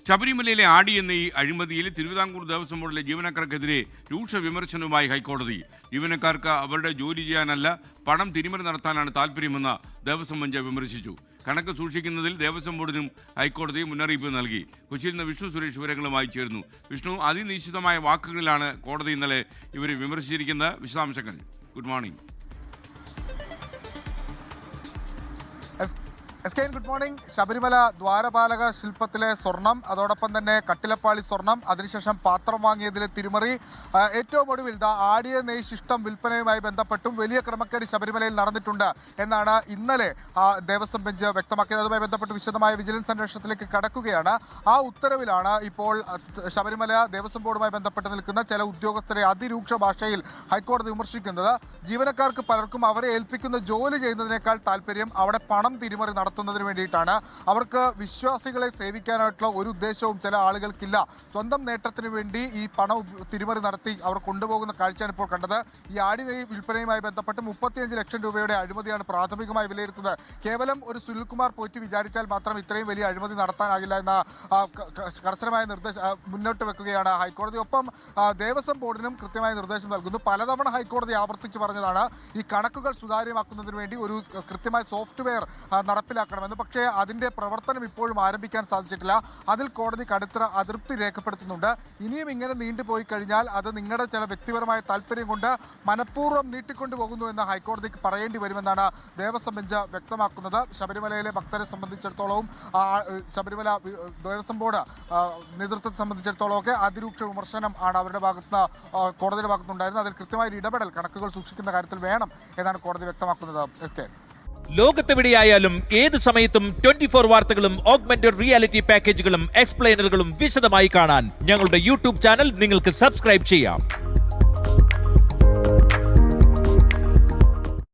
ശബരിമലയിലെ ആടി എന്ന ഈ അഴിമതിയിൽ തിരുവിതാംകൂർ ദേവസ്വം ബോർഡിലെ ജീവനക്കാർക്കെതിരെ രൂക്ഷ വിമർശനവുമായി ഹൈക്കോടതി. ജീവനക്കാർക്ക് അവരുടെ ജോലി ചെയ്യാനല്ല പണം തിരിമറി നടത്താനാണ് താല്പര്യമെന്ന് ദേവസ്വം ബെഞ്ച് വിമർശിച്ചു. കണക്ക് സൂക്ഷിക്കുന്നതിൽ ദേവസ്വം ബോർഡിനും ഹൈക്കോടതി മുന്നറിയിപ്പ് നൽകി. കൊച്ചിയിൽ നിന്ന് വിഷ്ണു സുരേഷ് വിവരങ്ങളുമായി ചേർന്നു. വിഷ്ണു, അതിനിശ്ചിതമായ വാക്കുകളിലാണ് കോടതി ഇന്നലെ ഇവരെ വിമർശിച്ചിരിക്കുന്നത്. വിശദാംശങ്ങൾ. Good morning. Good morning. Sabarimala ദ്വാരപാലക ശില്പത്തിലെ സ്വർണം, അതോടൊപ്പം തന്നെ കട്ടിലപ്പാളി സ്വർണം, അതിനുശേഷം പാത്രം വാങ്ങിയതിലെ തിരിമറി, ഏറ്റവും ഒടുവിൽ ആടിയ നെയ് ശിഷ്ടം വിൽപ്പനയുമായി ബന്ധപ്പെട്ടും വലിയ ക്രമക്കേട് ശബരിമലയിൽ നടന്നിട്ടുണ്ട് എന്നാണ് ഇന്നലെ ദേവസ്വം ബെഞ്ച് വ്യക്തമാക്കിയത്. അതുമായി ബന്ധപ്പെട്ട് വിശദമായ വിജിലൻസ് അന്വേഷണത്തിലേക്ക് കടക്കുകയാണ്. ആ ഉത്തരവിലാണ് ഇപ്പോൾ ശബരിമല ദേവസ്വം ബോർഡുമായി ബന്ധപ്പെട്ട് നിൽക്കുന്ന ചില ഉദ്യോഗസ്ഥരെ അതിരൂക്ഷ ഭാഷയിൽ ഹൈക്കോടതി വിമർശിക്കുന്നത്. ജീവനക്കാർക്ക് പലർക്കും അവരെ ഏൽപ്പിക്കുന്ന ജോലി ചെയ്യുന്നതിനേക്കാൾ താല്പര്യം അവിടെ പണം തിരിമറി നടത്തുന്നതിന് വേണ്ടിയിട്ടാണ്. അവർക്ക് വിശ്വാസികളെ സേവിക്കാനായിട്ടുള്ള ഒരു ഉദ്ദേശവും ചില ആളുകൾക്കില്ല. സ്വന്തം നേട്ടത്തിന് വേണ്ടി ഈ പണം തിരിമറി നടത്തി അവർ കൊണ്ടുപോകുന്ന കാഴ്ചയാണ് ഇപ്പോൾ കണ്ടത്. ഈ ആടി നെയ് വിൽപ്പനയുമായി ബന്ധപ്പെട്ട് 35 ലക്ഷം രൂപയുടെ അഴിമതിയാണ് പ്രാഥമികമായി വിലയിരുത്തുന്നത്. കേവലം ഒരു സുനിൽകുമാർ പോറ്റി വിചാരിച്ചാൽ മാത്രം ഇത്രയും വലിയ അഴിമതി നടത്താനാകില്ല എന്ന കർശനമായ നിർദ്ദേശം മുന്നോട്ട് വെക്കുകയാണ് ഹൈക്കോടതി. ഒപ്പം ദേവസ്വം ബോർഡിനും കൃത്യമായ നിർദ്ദേശം നൽകുന്നു. പലതവണ ഹൈക്കോടതി ആവർത്തിച്ച് പറഞ്ഞതാണ് ഈ കണക്കുകൾ സുതാര്യമാക്കുന്നതിന് വേണ്ടി ഒരു കൃത്യമായ സോഫ്റ്റ്വെയർ നടപ്പിലാക്കണമെന്ന്. പക്ഷേ അതിന്റെ പ്രവർത്തനം ഇപ്പോഴും ആരംഭിക്കാൻ സാധിച്ചിട്ടില്ല. അതിൽ കോടതി കടുത്ത അതൃപ്തി രേഖപ്പെടുത്തുന്നുണ്ട്. ഇനിയും ഇങ്ങനെ നീണ്ടുപോയി കഴിഞ്ഞാൽ അത് നിങ്ങളുടെ ചില വ്യക്തിപരമായ താല്പര്യം കൊണ്ട് മനഃപൂർവ്വം നീട്ടിക്കൊണ്ടു പോകുന്നു എന്ന് ഹൈക്കോടതിക്ക് പറയേണ്ടി വരുമെന്നാണ് ദേവസ്വം ബെഞ്ച് വ്യക്തമാക്കുന്നത്. ശബരിമലയിലെ ഭക്തരെ സംബന്ധിച്ചിടത്തോളവും ശബരിമല ദേവസ്വം ബോർഡ് നേതൃത്വത്തെ സംബന്ധിച്ചിടത്തോളം ഒക്കെ അതിരൂക്ഷ വിമർശനം ആണ് അവരുടെ ഭാഗത്ത് കോടതിയുടെ ഭാഗത്തുനിന്നുണ്ടായിരുന്നത്. അതിൽ കൃത്യമായ ഇടപെടൽ കണക്കുകൾ സൂക്ഷിക്കുന്ന കാര്യത്തിൽ വേണം എന്നാണ് കോടതി വ്യക്തമാക്കുന്നത്. എസ്. ലോകത്തെവിടെയായാലും ഏത് സമയത്തും 24 വാർത്തകളും ഓഗ്മെന്റഡ് റിയാലിറ്റി പാക്കേജുകളും എക്സ്പ്ലെയിനറുകളും വിശദമായി കാണാൻ ഞങ്ങളുടെ യൂട്യൂബ് ചാനൽ നിങ്ങൾക്ക് സബ്സ്ക്രൈബ് ചെയ്യാം.